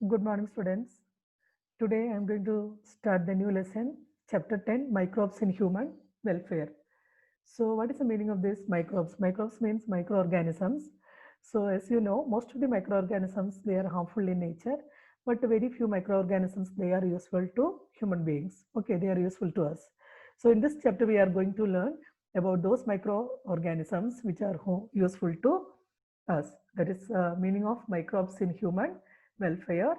Good morning, students. Today I am going to start the new lesson, Chapter 10 Microbes in Human Welfare. So, what is the meaning of this microbes? Microbes means microorganisms. So, as you know, most of the microorganisms they are harmful in nature, but very few microorganisms they are useful to human beings. Okay, they are useful to us. So, in this chapter, we are going to learn about those microorganisms which are useful to us. That is meaning of microbes in human welfare.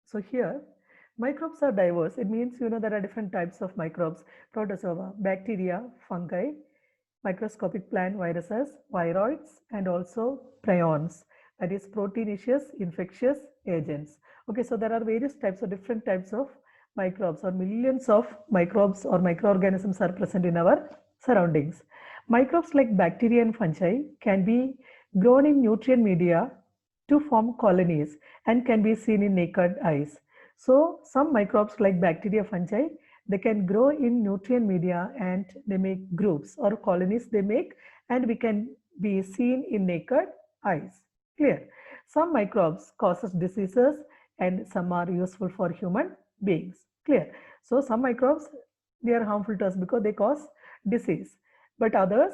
So here, microbes are diverse. It means there are different types of microbes: protozoa, bacteria, fungi, microscopic plant viruses, viroids, and also prions. That is proteinaceous infectious agents. Okay, so there are various types of different types of microbes, or millions of microbes or microorganisms are present in our surroundings. Microbes like bacteria and fungi can be grown in nutrient media to form colonies and can be seen in naked eyes. So some microbes like bacteria, fungi, they can grow in nutrient media and they make groups or colonies they make, and we can be seen in naked eyes. Clear? Some microbes causes diseases and some are useful for human beings. Clear? So some microbes they are harmful to us because they cause disease, but others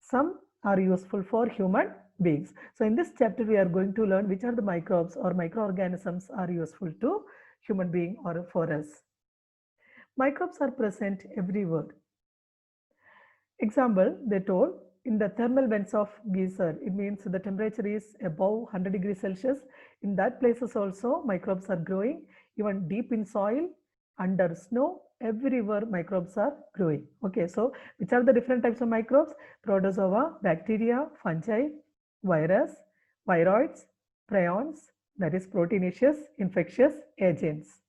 some are useful for human beings. So in this chapter, we are going to learn which are the microbes or microorganisms are useful to human being or for us. Microbes are present everywhere. Example, they told in the thermal vents of geyser, it means the temperature is above 100 degrees Celsius. In that places also microbes are growing, even deep in soil, under snow, everywhere microbes are growing. Okay, so which are the different types of microbes? Protozoa, bacteria, fungi, virus, viroids, prions, that is proteinaceous infectious agents.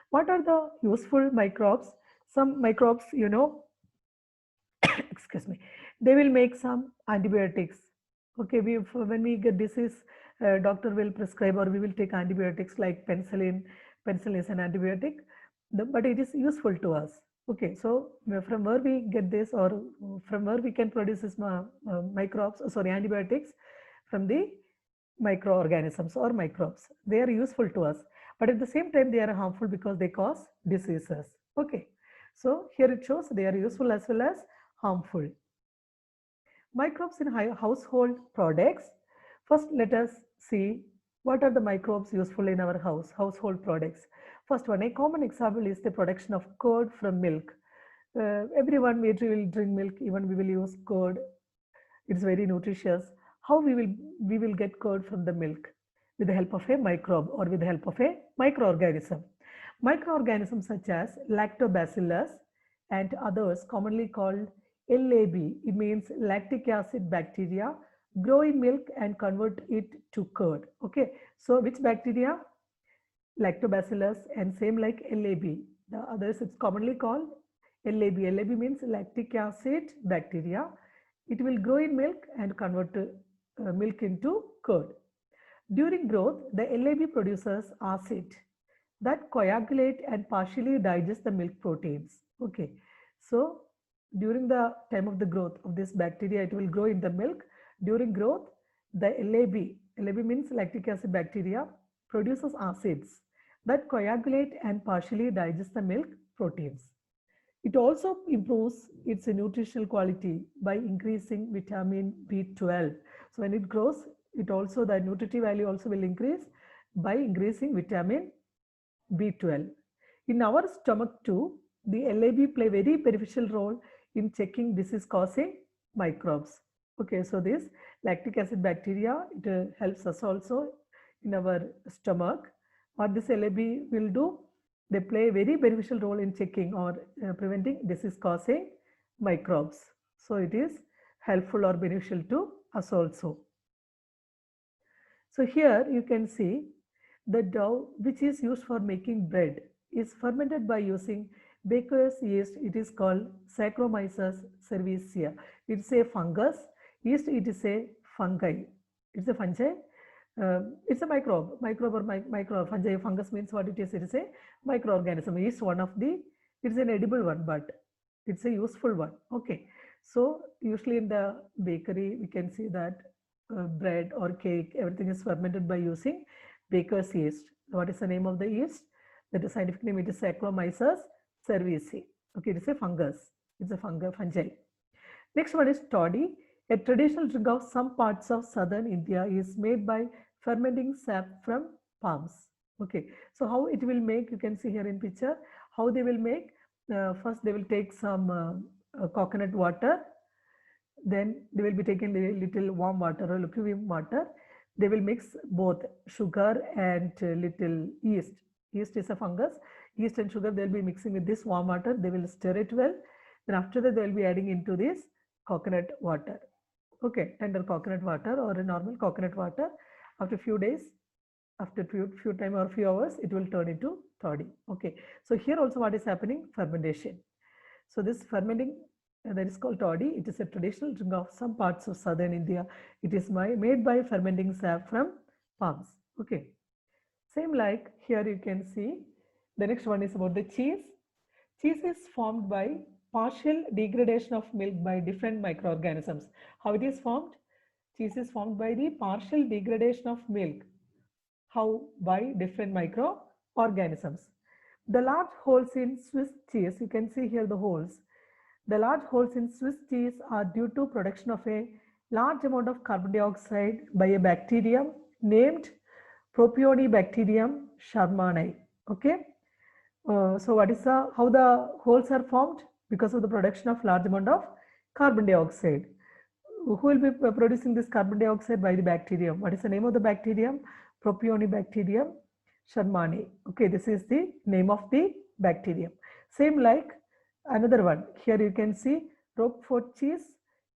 What are the useful microbes? Some microbes, excuse me, they will make some antibiotics. Okay, when we get disease, doctor will prescribe or we will take antibiotics like penicillin. Penicillin is an antibiotic, but it is useful to us. Okay, so from where we get this, or from where we can produce this microbes, sorry, antibiotics? From the microorganisms or microbes. They are useful to us, but at the same time they are harmful because they cause diseases. Okay, so here it shows they are useful as well as harmful. Microbes in household products. First, let us see what are the microbes useful in our household products. First one, a common example is the production of curd from milk. Everyone will drink milk, even we will use curd. It's very nutritious. How we will get curd from the milk? With the help of a microbe or with the help of a microorganism. Microorganisms such as lactobacillus and others commonly called LAB, it means lactic acid bacteria, grow in milk and convert it to curd. Okay, so which bacteria? Lactobacillus, and same like LAB. The others it's commonly called LAB. LAB means lactic acid bacteria. It will grow in milk and convert milk into curd. During growth, the LAB produces acid that coagulate and partially digest the milk proteins. Okay, so during the time of the growth of this bacteria, it will grow in the milk. During growth, the LAB means lactic acid bacteria, produces acids that coagulate and partially digest the milk proteins. It also improves its nutritional quality by increasing vitamin B12. So when it grows, it also the nutritive value also will increase by increasing vitamin B12. In our stomach too, the LAB play very beneficial role in checking disease causing microbes. Okay, so this lactic acid bacteria, it helps us also in our stomach. What this LAB will do? They play a very beneficial role in checking or preventing disease causing microbes. So it is helpful or beneficial to us also. So here you can see the dough which is used for making bread is fermented by using baker's yeast. It is called Saccharomyces cerevisiae. It's a fungus. Yeast, it is a fungi. It's a fungi. It's a microbe or micro fungi. Fungus means what it is. It is a microorganism. Yeast one of the. It's an edible one, but it's a useful one. Okay. So usually in the bakery we can see that bread or cake, everything is fermented by using baker's yeast. What is the name of the yeast? That is scientific name, it is Saccharomyces cerevisiae. Okay, it is a fungus. It's a fungi. Next one is toddy. A traditional drink of some parts of southern India is made by fermenting sap from palms. Okay, so how it will make, you can see here in picture, how they will make. First they will take some coconut water, then they will be taking a little warm water or lukewarm water. They will mix both sugar and little yeast. Yeast is a fungus. Yeast and sugar they'll be mixing with this warm water. They will stir it well. Then after that they'll be adding into this coconut water. Okay, tender coconut water or a normal coconut water. After few days, after few time or few hours, it will turn into toddy. Okay, so here also what is happening? Fermentation. So this fermenting that is called toddy. It is a traditional drink of some parts of southern India. It is made by fermenting sap from palms. Okay. Same like here you can see. The next one is about the cheese. Cheese is formed by partial degradation of milk by different microorganisms. How it is formed? Cheese is formed by the partial degradation of milk. How? By different microorganisms. The large holes in Swiss cheese, you can see here the holes. The large holes in Swiss cheese are due to production of a large amount of carbon dioxide by a bacterium named Propionibacterium shermani. Okay. So what is how the holes are formed? Because of the production of large amount of carbon dioxide. Who will be producing this carbon dioxide? By the bacterium. What is the name of the bacterium? Propionibacterium shermani. Okay, this is the name of the bacterium. Same like another one. Here you can see Roquefort cheese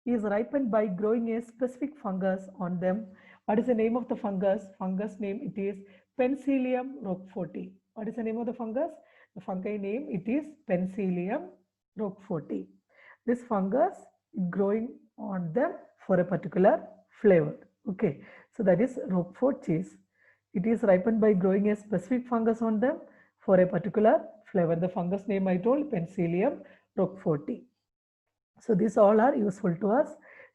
is ripened by growing a specific fungus on them. What is the name of the fungus? Fungus name it is Penicillium roqueforti. What is the name of the fungus? The fungi name it is Penicillium roqueforti. This fungus growing on them for a particular flavor. Okay, so that is Roquefort cheese. It is ripened by growing a specific fungus on them for a particular flavor. The fungus name I told, Penicillium roqueforti. So these all are useful to us.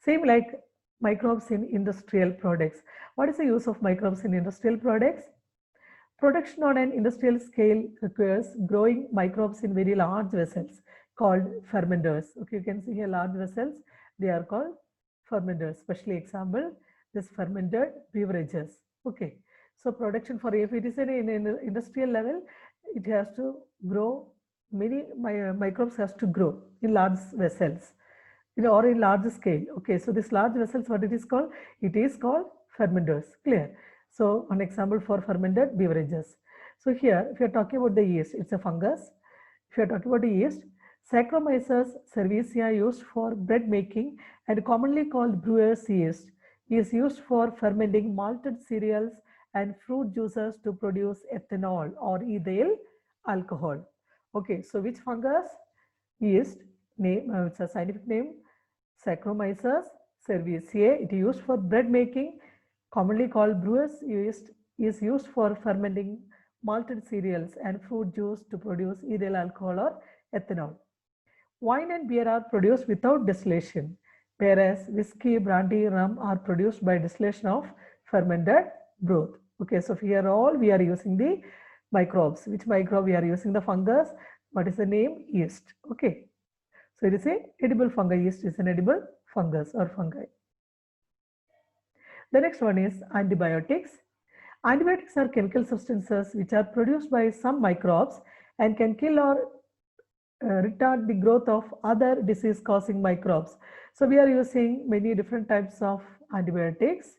Same like microbes in industrial products. What is the use of microbes in industrial products? Production on an industrial scale requires growing microbes in very large vessels called fermenters. Okay, you can see here large vessels, they are called fermenters. Especially example, this fermented beverages. Okay, so production for, if it is in an industrial level, it has to grow, many microbes has to grow in large vessels, or in large scale. Okay, so this large vessels, what it is called? It is called fermenters. Clear? So an example for fermented beverages. So here, if you are talking about the yeast, it's a fungus. If you are talking about the yeast, Saccharomyces cerevisiae used for bread making and commonly called brewer's yeast is used for fermenting malted cereals and fruit juices to produce ethanol or ethyl alcohol. Okay, so which fungus? Yeast, name, it's a scientific name, Saccharomyces cerevisiae. It is used for bread making, commonly called brewer's yeast, is used for fermenting malted cereals and fruit juice to produce ethyl alcohol or ethanol. Wine and beer are produced without distillation, whereas whiskey, brandy, rum are produced by distillation of fermented broth. Okay, so here all we are using the microbes. Which microbe we are using? The fungus. What is the name? Yeast. Okay, so it is a edible fungi. Yeast is an edible fungus or fungi. The next one is antibiotics. Antibiotics are chemical substances which are produced by some microbes and can kill or retard the growth of other disease-causing microbes. So we are using many different types of antibiotics.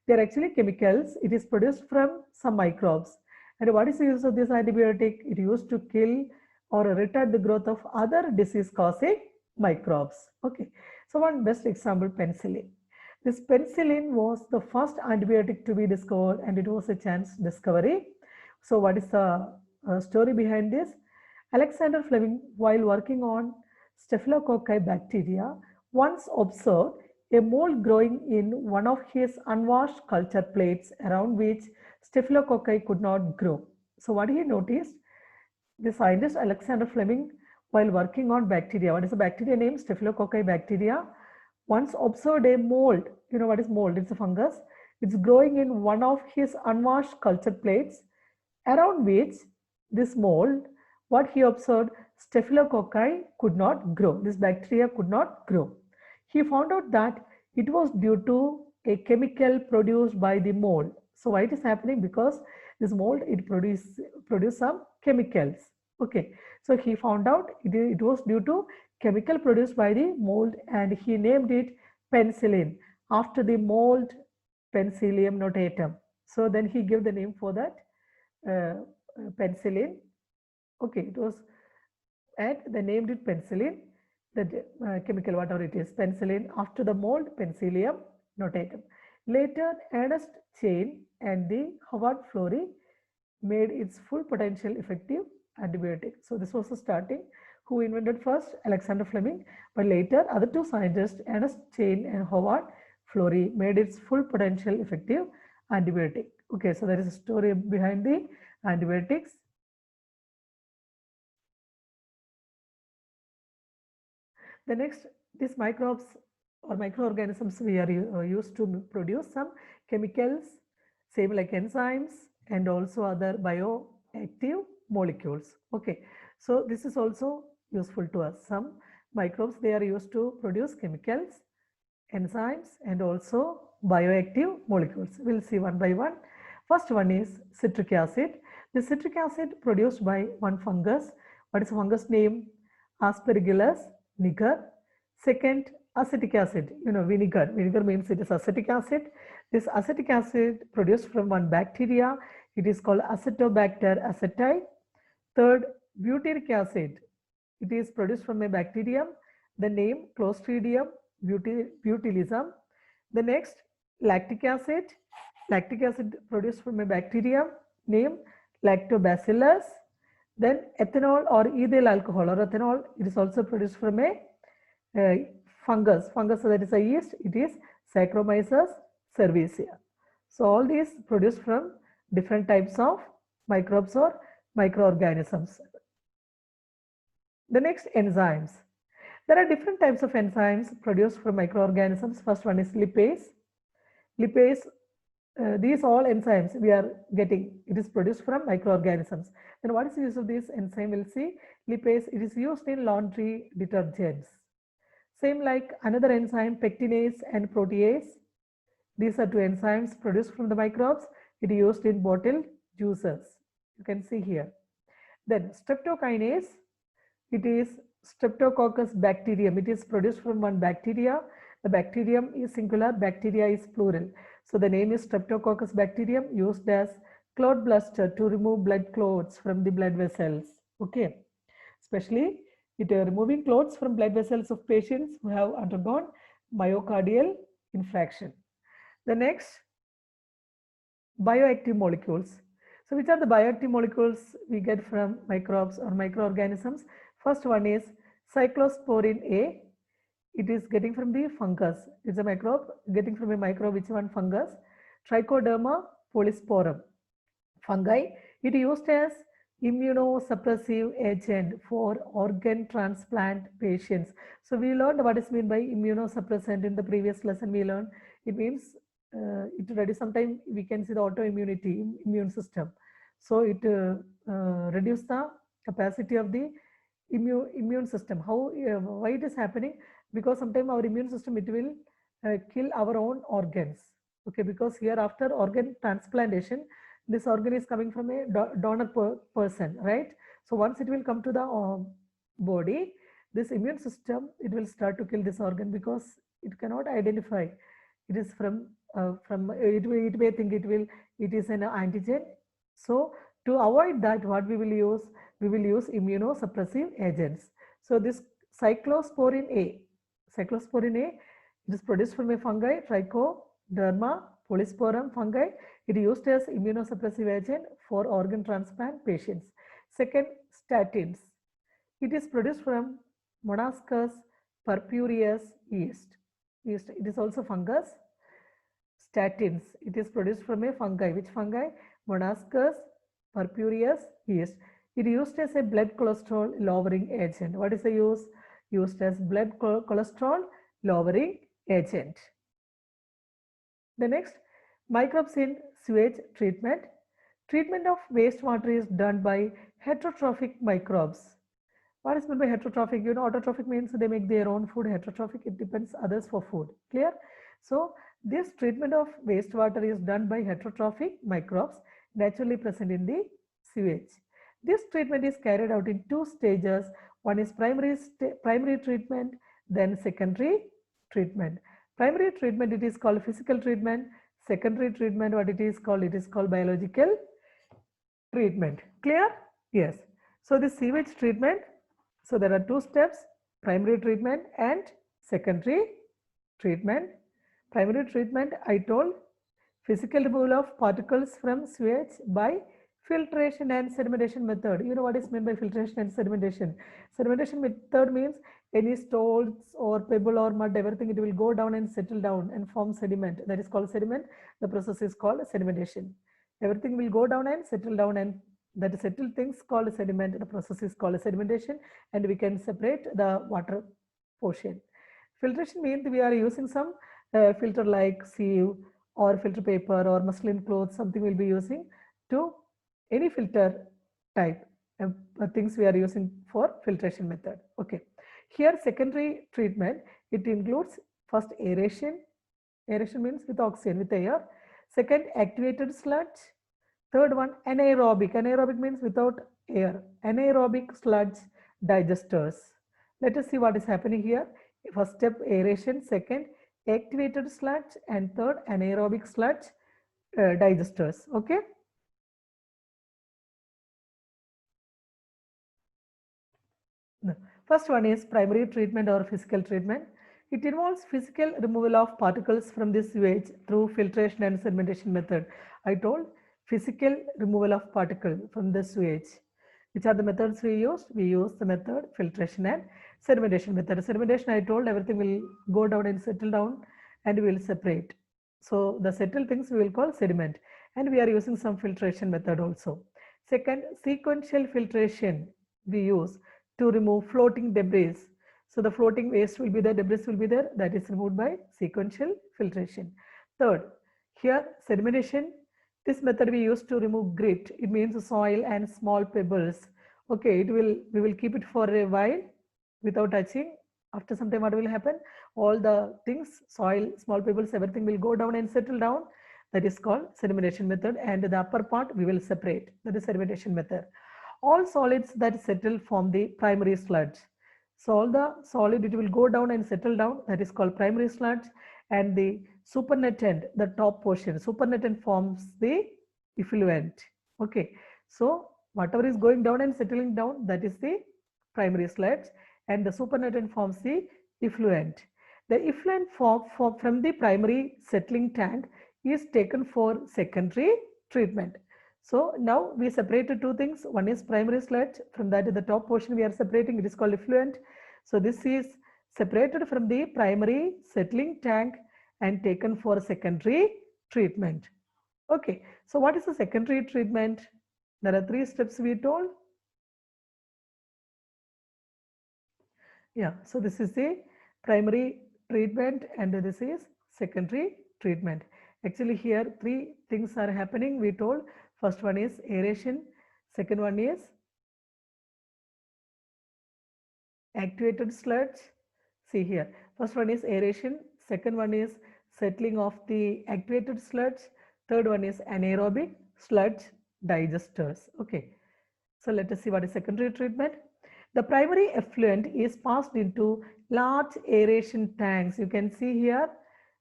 They are actually chemicals. It is produced from some microbes. And what is the use of this antibiotic? It is used to kill or retard the growth of other disease-causing microbes. Okay. So one best example, penicillin. This penicillin was the first antibiotic to be discovered, and it was a chance discovery. So what is the story behind this? Alexander Fleming, while working on Staphylococci bacteria, once observed a mold growing in one of his unwashed culture plates around which Staphylococci could not grow. So what he noticed? The scientist Alexander Fleming, while working on bacteria, what is the bacteria name? Staphylococci bacteria. once observed a mold. You know what is mold? It's a fungus. It's growing in one of his unwashed culture plates, around which this mold, what he observed, staphylococci could not grow. This bacteria could not grow. He found out that it was due to a chemical produced by the mold. So why it is happening? Because this mold, it produce some chemicals. Okay, so he found out it was due to chemical produced by the mold, and he named it penicillin after the mold Penicillium notatum. So then he gave the name for that penicillin. Okay, it was, and they named it penicillin, the chemical, whatever it is, penicillin, after the mold Penicillium notatum. Later, Ernest Chain and the Howard Florey made its full potential effective antibiotic. So this was the starting. Who invented first? Alexander Fleming, but later other two scientists, Ernest Chain and Howard Florey, made its full potential effective antibiotic. Okay, so there is a story behind the antibiotics. The next, these microbes or microorganisms, we are used to produce some chemicals, same like enzymes and also other bioactive molecules. Okay, so this is also useful to us. Some microbes, they are used to produce chemicals, enzymes and also bioactive molecules. We'll see one by one. First one is citric acid. The citric acid produced by one fungus. What is the fungus name? Aspergillus niger. Second, acetic acid. You know, vinegar. Vinegar means it is acetic acid. This acetic acid produced from one bacteria. It is called Acetobacter aceti. Third, butyric acid. It is produced from a bacterium. The name Clostridium botulism. The next, lactic acid. Lactic acid produced from a bacterium. Name Lactobacillus. Then ethanol or ethyl alcohol or ethanol, it is also produced from a fungus. Fungus, that is a yeast, it is Saccharomyces cerevisiae. So all these produced from different types of microbes or microorganisms. The next, enzymes. There are different types of enzymes produced from microorganisms. First one is lipase. Lipase, these all enzymes we are getting, it is produced from microorganisms. Then what is the use of this enzyme? We'll see. Lipase, it is used in laundry detergents. Same like another enzyme, pectinase and protease. These are two enzymes produced from the microbes. It is used in bottled juices. You can see here. Then streptokinase, it is Streptococcus bacterium. It is produced from one bacteria. The bacterium is singular, bacteria is plural. So the name is Streptococcus bacterium, used as clot buster to remove blood clots from the blood vessels. Okay, especially it removing clots from blood vessels of patients who have undergone myocardial infarction. The next, bioactive molecules. So which are the bioactive molecules we get from microbes or microorganisms? First one is cyclosporin A. It is getting from the fungus. It's a microbe getting from a microbe. Which one? Fungus. Trichoderma polysporum. Fungi. It is used as immunosuppressive agent for organ transplant patients. So we learned what is meant by immunosuppressant in the previous lesson. We learned it means it reduces, sometimes we can see the autoimmunity, immune system. So it reduces the capacity of the immune system. How, why it is happening? Because sometimes our immune system, it will kill our own organs. Okay, because here after organ transplantation, this organ is coming from a donor person, right? So once it will come to the body, this immune system, it will start to kill this organ because it cannot identify it is from it may think it is an antigen. So to avoid that, what we will use immunosuppressive agents. So this cyclosporin A, it is produced from a fungi, Trichoderma polysporum fungi. It is used as immunosuppressive agent for organ transplant patients. Second, statins. It is produced from Monascus purpureus yeast. It is also fungus. Statins. It is produced from a fungi. Which fungi? Monascus purpureus yeast. It is used as a blood cholesterol lowering agent. What is the use? Used as blood cholesterol lowering agent. The next, microbes in sewage treatment. Treatment of wastewater is done by heterotrophic microbes. What is meant by heterotrophic? You know, autotrophic means they make their own food. Heterotrophic, it depends others for food. Clear? So this treatment of wastewater is done by heterotrophic microbes naturally present in the sewage. This treatment is carried out in two stages. One is primary treatment, then secondary treatment. Primary treatment, it is called physical treatment. Secondary treatment, what it is called? It is called biological treatment. Clear? Yes. So the sewage treatment, so there are two steps, primary treatment and secondary treatment. Primary treatment, I told, physical removal of particles from sewage by filtration and sedimentation method. You know what is meant by filtration and sedimentation? Sedimentation method means any stones or pebble or mud, everything, it will go down and settle down and form sediment. That is called sediment. The process is called sedimentation. Everything will go down and settle down, and that settled things called sediment. The process is called sedimentation, and we can separate the water portion. Filtration means we are using some filter like sieve or filter paper or muslin cloth, something we'll be using to any filter type things we are using for filtration method. Okay. Here secondary treatment, it includes first aeration. Aeration means with oxygen, with air. Second, activated sludge. Third one, anaerobic. Anaerobic means without air. Anaerobic sludge digesters. Let us see what is happening here. First step, aeration. Second, activated sludge. And third, anaerobic sludge digesters. Okay. First one is primary treatment or physical treatment. It involves physical removal of particles from the sewage through filtration and sedimentation method. I told physical removal of particle from the sewage. Which are the methods we used? We used the method filtration and sedimentation method. Sedimentation, I told, everything will go down and settle down and we will separate. So the settled things we will call sediment, and we are using some filtration method also. Second, sequential filtration we use to remove floating debris. So the floating waste will be there, debris will be there, that is removed by sequential filtration. Third, here sedimentation, this method we use to remove grit. It means soil and small pebbles. Okay, we will keep it for a while without touching. After some time, what will happen? All the things, soil, small pebbles, everything will go down and settle down. That is called sedimentation method. And the upper part we will separate. That is sedimentation method. All solids that settle form the primary sludge. So all the solid, it will go down and settle down. That is called primary sludge. And the supernatant, the top portion, supernatant forms the effluent. Okay. So whatever is going down and settling down, that is the primary sludge. And the supernatant forms the effluent. The effluent from the primary settling tank is taken for secondary treatment. So now we separated two things. One is primary sludge. From that, the top portion we are separating. It is called effluent. So this is separated from the primary settling tank and taken for secondary treatment. Okay. So what is the secondary treatment? There are three steps we told. Yeah. So this is the primary treatment and this is secondary treatment. Actually here three things are happening. We told first one is aeration. Second one is activated sludge. See here, first one is aeration, second one is settling of the activated sludge, third one is anaerobic sludge digesters. Okay, so let us see what is secondary treatment. The primary effluent is passed into large aeration tanks. You can see here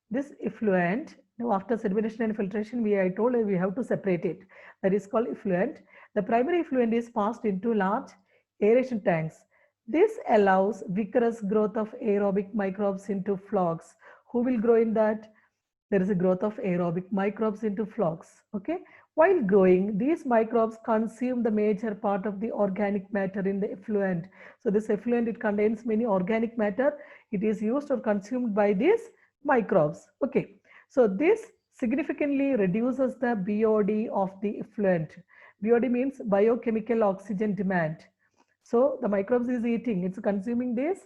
this effluent. Now after sedimentation and filtration, I told you we have to separate it. That is called effluent. The primary effluent is passed into large aeration tanks. This allows vigorous growth of aerobic microbes into flocs. Who will grow in that? There is a growth of aerobic microbes into flocs. Okay. While growing, these microbes consume the major part of the organic matter in the effluent. So this effluent, it contains many organic matter. It is used or consumed by these microbes. Okay. So this significantly reduces the BOD of the effluent. BOD means biochemical oxygen demand. So the microbes is eating, it's consuming this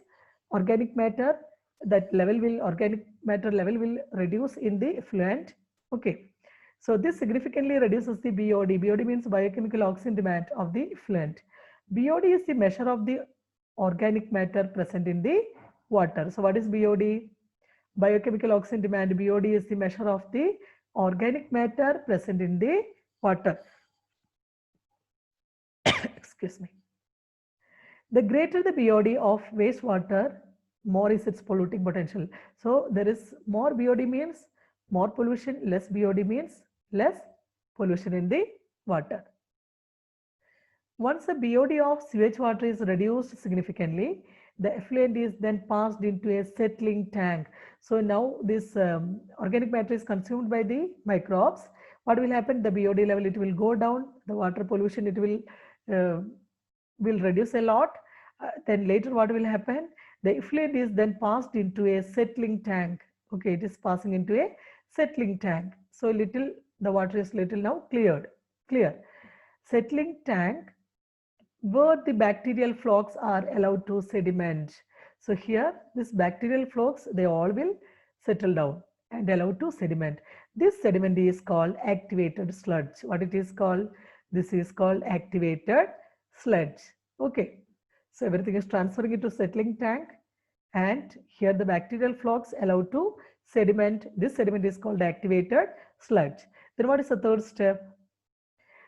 organic matter that level will, organic matter level will reduce in the effluent. Okay. So this significantly reduces the BOD. BOD means biochemical oxygen demand of the effluent. BOD is the measure of the organic matter present in the water. So what is BOD? Biochemical oxygen demand. BOD is the measure of the organic matter present in the water. Excuse me. The greater the BOD of wastewater, more is its polluting potential. So there is more BOD means more pollution, less BOD means less pollution in the water. Once the BOD of sewage water is reduced significantly, the effluent is then passed into a settling tank. So now this organic matter is consumed by the microbes. What will happen? The BOD level, it will go down. The water pollution, it will reduce a lot. Then later what will happen? The effluent is then passed into a settling tank. Okay, it is passing into a settling tank. So little, the water is little now clear. Settling tank where the bacterial flocks are allowed to sediment. So here this bacterial flocks, they all will settle down and allowed to sediment. This sediment is called activated sludge. What it is called? This is called activated sludge. Okay. So everything is transferring into settling tank, and here the bacterial flocks allowed to sediment. This sediment is called activated sludge. Then what is the third step?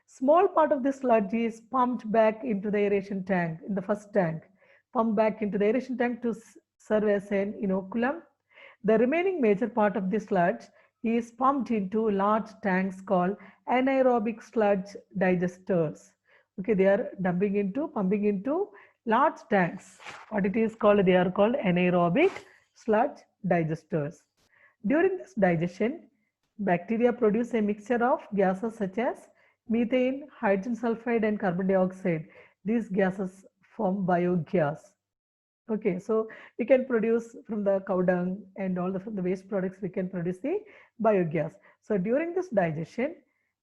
Small part of the sludge is pumped back into the aeration tank, in the first tank, pumped back into the aeration tank to serve as an inoculum. The remaining major part of the sludge is pumped into large tanks called anaerobic sludge digesters. Okay, they are pumping into large tanks. What it is called? They are called anaerobic sludge digesters. During this digestion, bacteria produce a mixture of gases such as methane, hydrogen sulfide, and carbon dioxide. These gases form biogas. Okay, so we can produce from the cow dung and all from the waste products, we can produce the biogas. So during this digestion,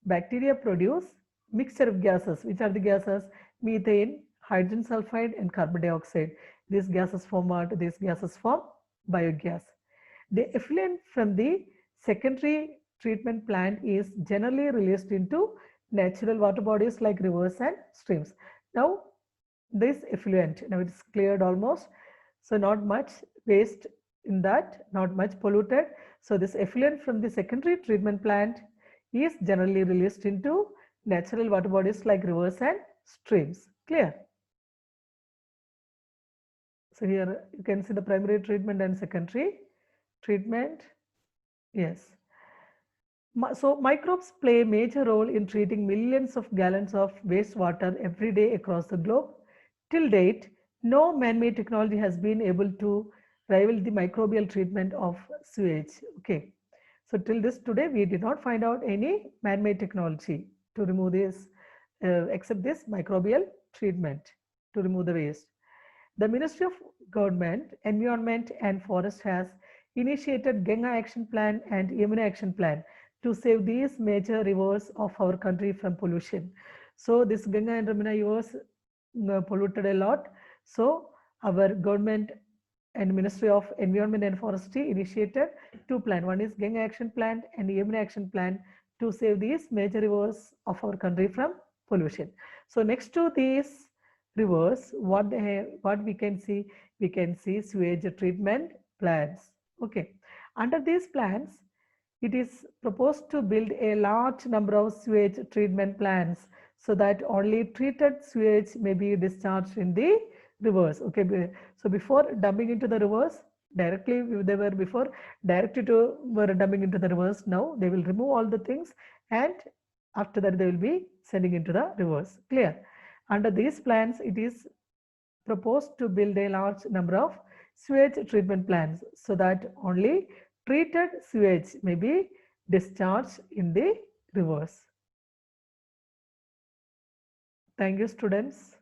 bacteria produce mixture of gases. Which are the gases? Methane, hydrogen sulfide, and carbon dioxide. These gases form what? These gases form biogas. The effluent from the secondary treatment plant is generally released into natural water bodies like rivers and streams. Now this effluent, now it's cleared almost, so not much waste in that, not much polluted. So this effluent from the secondary treatment plant is generally released into natural water bodies like rivers and streams. Clear? So here you can see the primary treatment and secondary treatment. Yes. So microbes play a major role in treating millions of gallons of wastewater every day across the globe. Till date, no man-made technology has been able to rival the microbial treatment of sewage. Okay. So till this today, we did not find out any man-made technology to remove this, except this microbial treatment to remove the waste. The Ministry of Government, Environment and Forest has initiated Ganga Action Plan and Yamuna Action Plan to save these major rivers of our country from pollution. So this Ganga and Yamuna rivers polluted a lot. So our government and Ministry of Environment and Forestry initiated two plans. One is Ganga Action Plan and Yamuna Action Plan to save these major rivers of our country from pollution. So next to these rivers, what we can see sewage treatment plants. Okay, under these plans, it is proposed to build a large number of sewage treatment plants so that only treated sewage may be discharged in the rivers. Okay, so before dumping into the rivers directly, they were before were dumping into the rivers. Now they will remove all the things, and after that they will be sending into the rivers. Clear? Under these plans, it is proposed to build a large number of sewage treatment plants so that only treated sewage may be discharged in the rivers. Thank you, students.